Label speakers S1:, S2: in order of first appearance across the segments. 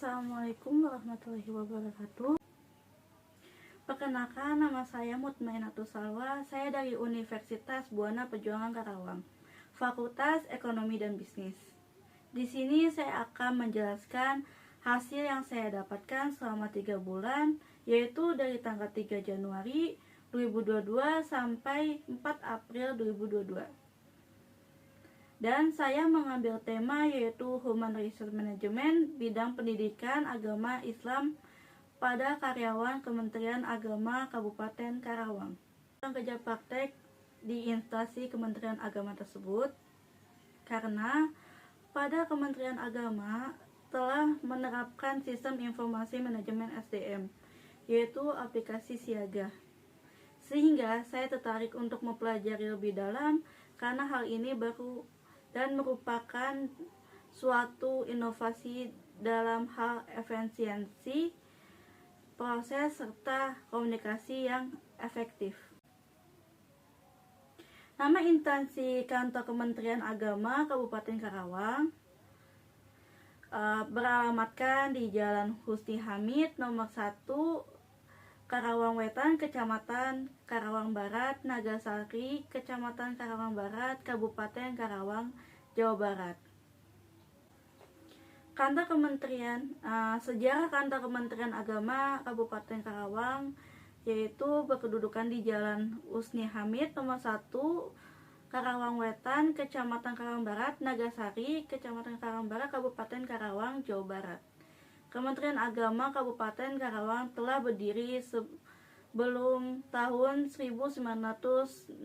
S1: Assalamualaikum warahmatullahi wabarakatuh. Perkenalkan, nama saya Mutmainatus Salwa. Saya dari Universitas Buana Pejuangan Karawang, Fakultas Ekonomi dan Bisnis. Di sini saya akan menjelaskan hasil yang saya dapatkan selama 3 bulan, yaitu dari tanggal 3 Januari 2022 sampai 4 April 2022. Dan saya mengambil tema yaitu Human Resource Management, bidang pendidikan agama Islam pada karyawan Kementerian Agama Kabupaten Karawang. Kerja praktek di instansi Kementerian Agama tersebut karena pada Kementerian Agama telah menerapkan sistem informasi manajemen SDM, yaitu aplikasi Siaga. Sehingga saya tertarik untuk mempelajari lebih dalam karena hal ini baru dan merupakan suatu inovasi dalam hal efisiensi proses serta komunikasi yang efektif. Nama instansi kantor Kementerian Agama Kabupaten Karawang beralamatkan di Jalan Husni Hamid nomor 1, Karawang Wetan, Kecamatan Karawang Barat, Nagasari, Kecamatan Karawang Barat, Kabupaten Karawang, Jawa Barat. Kantor Kementerian, sejarah kantor Kementerian Agama Kabupaten Karawang yaitu berkedudukan di Jalan Husni Hamid nomor 1, Karawang Wetan, Kecamatan Karawang Barat, Nagasari, Kecamatan Karawang Barat, Kabupaten Karawang, Jawa Barat. Kementerian Agama Kabupaten Karawang telah berdiri sebelum tahun 1960.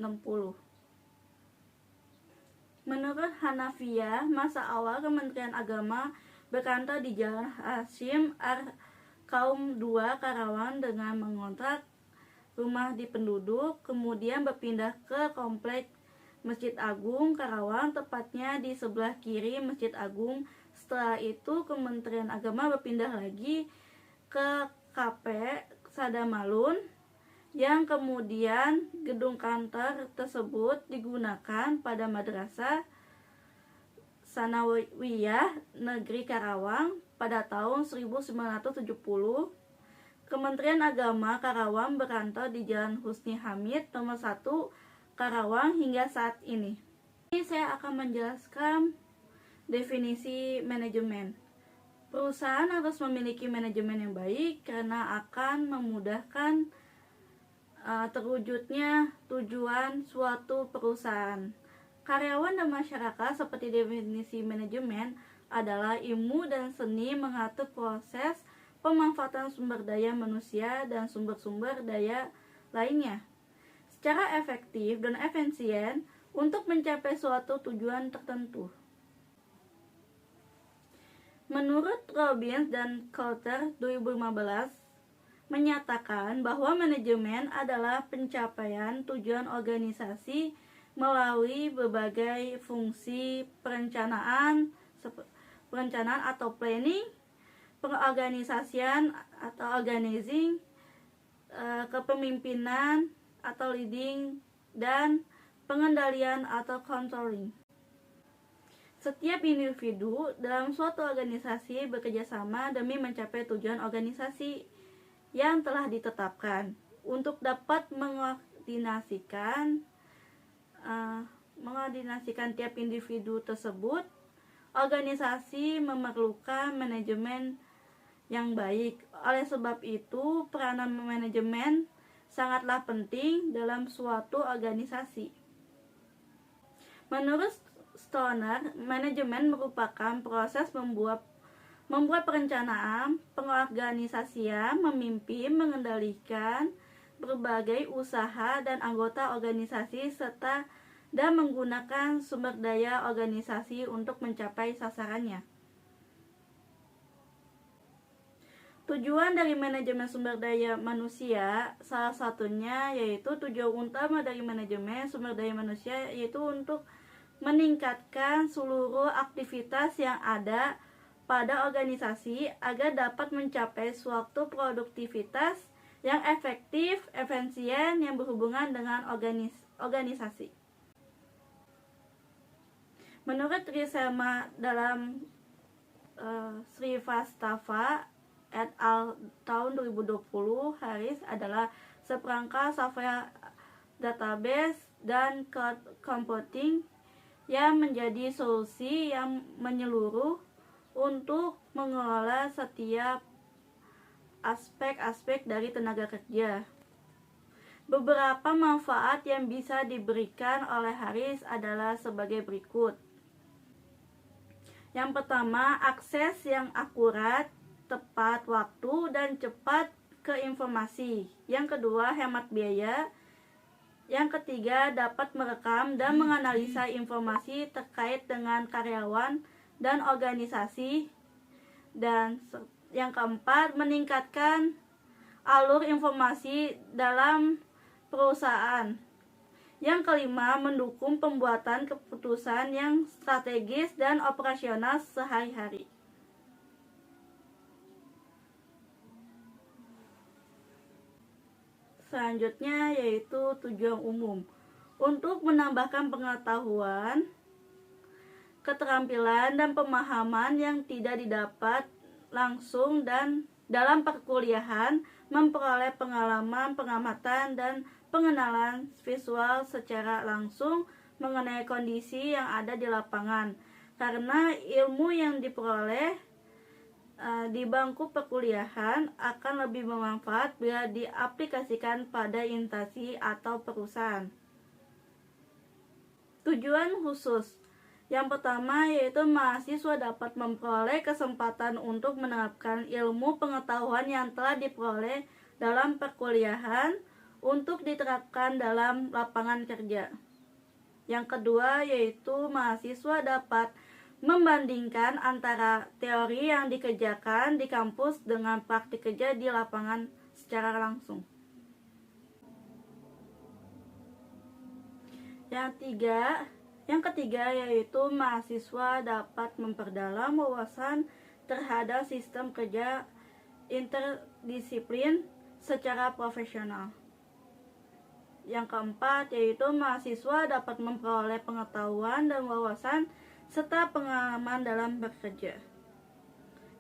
S1: Menurut Hanafiyah, masa awal Kementerian Agama berkantor di Jalan Hasyim Kaum 2 Karawang dengan mengontrak rumah di penduduk, kemudian berpindah ke komplek Masjid Agung Karawang, tepatnya di sebelah kiri Masjid Agung. Setelah itu Kementerian Agama berpindah lagi ke KP Sadamalun, yang kemudian gedung kantor tersebut digunakan pada Madrasah Sanawiyah Negeri Karawang pada tahun 1970. Kementerian Agama Karawang berkantor di Jalan Husni Hamid nomor 1, Karawang hingga saat ini. Ini saya akan menjelaskan definisi manajemen. Perusahaan harus memiliki manajemen yang baik karena akan memudahkan terwujudnya tujuan suatu perusahaan. Karyawan dan masyarakat, seperti definisi manajemen, adalah ilmu dan seni mengatur proses pemanfaatan sumber daya manusia dan sumber-sumber daya lainnya secara efektif dan efisien untuk mencapai suatu tujuan tertentu. Menurut Robbins dan Coulter 2015 menyatakan bahwa manajemen adalah pencapaian tujuan organisasi melalui berbagai fungsi perencanaan atau planning, pengorganisasian atau organizing, kepemimpinan atau leading, dan pengendalian atau controlling. Setiap individu dalam suatu organisasi bekerjasama demi mencapai tujuan organisasi yang telah ditetapkan. Untuk dapat mengordinasikan tiap individu tersebut, organisasi memerlukan manajemen yang baik. Oleh sebab itu, peranan manajemen sangatlah penting dalam suatu organisasi. Menurut Stoner, manajemen merupakan proses membuat perencanaan, pengorganisasian, memimpin, mengendalikan berbagai usaha dan anggota organisasi serta dan menggunakan sumber daya organisasi untuk mencapai sasarannya. Tujuan dari manajemen sumber daya manusia salah satunya yaitu tujuan utama dari manajemen sumber daya manusia yaitu untuk meningkatkan seluruh aktivitas yang ada pada organisasi agar dapat mencapai suatu produktivitas yang efektif, efisien yang berhubungan dengan organisasi. Menurut Riselma dalam Srivastava et al. Tahun 2020, Haris adalah seperangkat software database dan cloud computing yang menjadi solusi yang menyeluruh untuk mengelola setiap aspek-aspek dari tenaga kerja. Beberapa manfaat yang bisa diberikan oleh Haris adalah sebagai berikut. Yang pertama, akses yang akurat, tepat waktu, dan cepat ke informasi. Yang kedua, hemat biaya. Yang ketiga, dapat merekam dan menganalisa informasi terkait dengan karyawan dan organisasi. Dan yang keempat, meningkatkan alur informasi dalam perusahaan. Yang kelima, mendukung pembuatan keputusan yang strategis dan operasional sehari-hari. Selanjutnya yaitu tujuan umum. Untuk menambahkan pengetahuan, keterampilan, dan pemahaman yang tidak didapat langsung dan dalam perkuliahan, memperoleh pengalaman, pengamatan, dan pengenalan visual secara langsung mengenai kondisi yang ada di lapangan. Karena ilmu yang diperoleh di bangku perkuliahan akan lebih bermanfaat bila diaplikasikan pada instansi atau perusahaan. Tujuan khusus. Yang pertama yaitu mahasiswa dapat memperoleh kesempatan untuk menerapkan ilmu pengetahuan yang telah diperoleh dalam perkuliahan untuk diterapkan dalam lapangan kerja. Yang kedua yaitu mahasiswa dapat membandingkan antara teori yang dikerjakan di kampus dengan praktik kerja di lapangan secara langsung. Yang ketiga yaitu mahasiswa dapat memperdalam wawasan terhadap sistem kerja interdisiplin secara profesional. Yang keempat yaitu mahasiswa dapat memperoleh pengetahuan dan wawasan serta pengalaman dalam bekerja.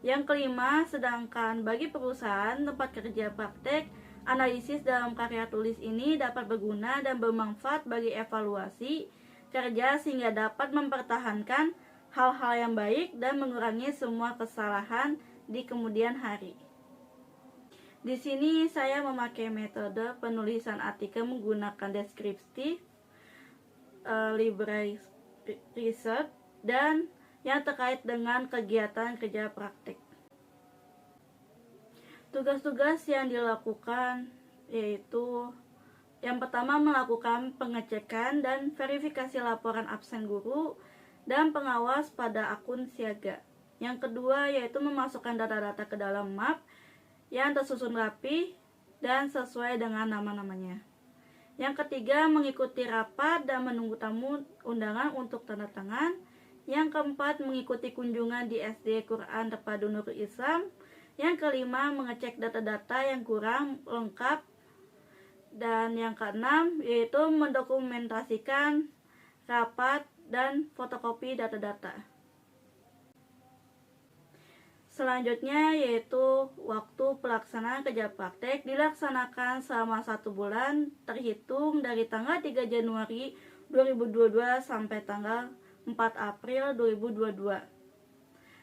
S1: Yang kelima, sedangkan bagi perusahaan tempat kerja praktek, analisis dalam karya tulis ini dapat berguna dan bermanfaat bagi evaluasi kerja sehingga dapat mempertahankan hal-hal yang baik dan mengurangi semua kesalahan di kemudian hari. Di sini saya memakai metode penulisan artikel menggunakan deskriptif, library research, dan yang terkait dengan kegiatan kerja praktik. Tugas-tugas yang dilakukan yaitu yang pertama melakukan pengecekan dan verifikasi laporan absen guru dan pengawas pada akun siaga. Yang kedua yaitu memasukkan data-data ke dalam map yang tersusun rapi dan sesuai dengan nama-namanya. Yang ketiga mengikuti rapat dan menunggu tamu undangan untuk tanda tangan. Yang keempat mengikuti kunjungan di SD Quran Terpadu Nurul Islam. Yang kelima mengecek data-data yang kurang lengkap. Dan yang keenam yaitu mendokumentasikan rapat dan fotokopi data-data. Selanjutnya yaitu waktu pelaksanaan kerja praktek dilaksanakan selama 1 bulan terhitung dari tanggal 3 Januari 2022 sampai tanggal 4 April 2022.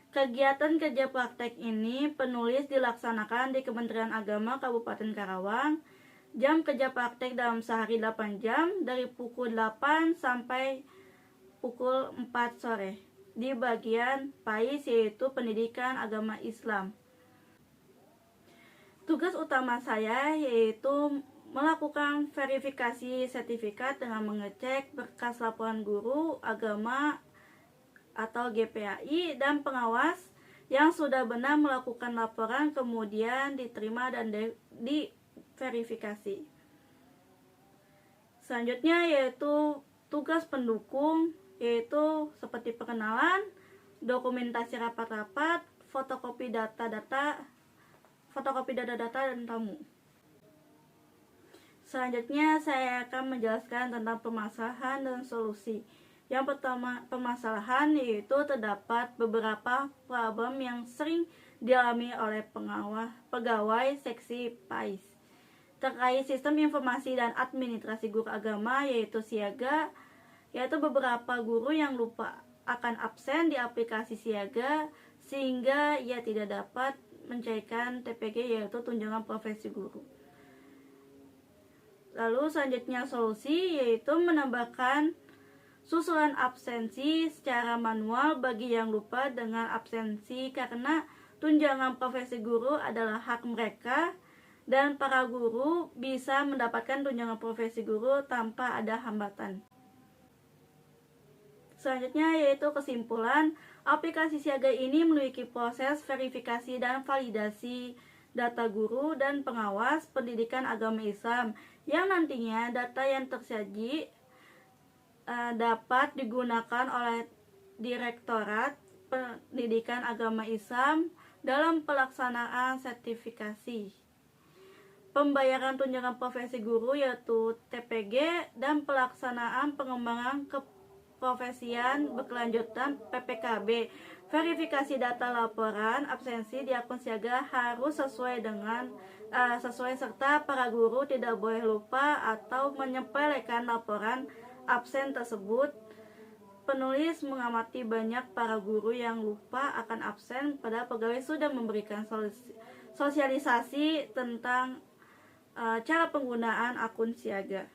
S1: Kegiatan kerja praktek ini penulis dilaksanakan di Kementerian Agama Kabupaten Karawang. Jam kerja praktek dalam sehari 8 jam dari pukul 8 sampai pukul 4 sore di bagian PAIS yaitu Pendidikan Agama Islam. Tugas utama saya yaitu melakukan verifikasi sertifikat dengan mengecek berkas laporan guru agama atau GPAI dan pengawas yang sudah benar melakukan laporan kemudian diterima dan diverifikasi. Selanjutnya yaitu tugas pendukung yaitu seperti perkenalan, dokumentasi rapat-rapat, fotokopi data-data dan tamu. Selanjutnya saya akan menjelaskan tentang permasalahan dan solusi, Yang pertama, permasalahan yaitu terdapat beberapa problem yang sering dialami oleh pegawai seksi PAIS terkait sistem informasi dan administrasi guru agama yaitu Siaga, yaitu beberapa guru yang lupa akan absen di aplikasi Siaga sehingga ia tidak dapat mencairkan TPG yaitu tunjangan profesi guru. Lalu selanjutnya solusi yaitu menambahkan susulan absensi secara manual bagi yang lupa dengan absensi karena tunjangan profesi guru adalah hak mereka dan para guru bisa mendapatkan tunjangan profesi guru tanpa ada hambatan. Selanjutnya yaitu kesimpulan, aplikasi Siaga ini memiliki proses verifikasi dan validasi data guru dan pengawas pendidikan agama Islam yang nantinya data yang tersaji dapat digunakan oleh Direktorat Pendidikan Agama Islam dalam pelaksanaan sertifikasi, pembayaran tunjangan profesi guru yaitu TPG, dan pelaksanaan pengembangan keprofesian berkelanjutan PPKB. Verifikasi data laporan absensi di akun Siaga harus sesuai serta para guru tidak boleh lupa atau menyepelekan laporan absen tersebut. Penulis mengamati banyak para guru yang lupa akan absen pada pegawai sudah memberikan sosialisasi tentang cara penggunaan akun Siaga.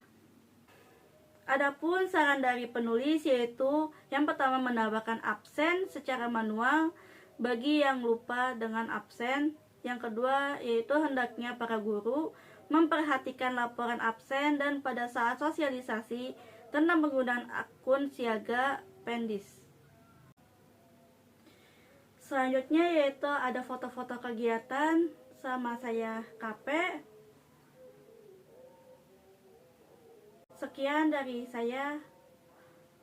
S1: Adapun saran dari penulis yaitu yang pertama menambahkan absen secara manual bagi yang lupa dengan absen. Yang kedua yaitu hendaknya para guru memperhatikan laporan absen dan pada saat sosialisasi tentang penggunaan akun Siaga Pendis. Selanjutnya yaitu ada foto-foto kegiatan sama saya KP. Sekian dari saya.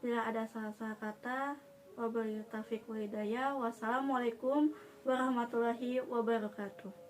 S1: Bila ada salah-salah kata, wabillahi taufiq wal hidayah. Wassalamualaikum warahmatullahi wabarakatuh.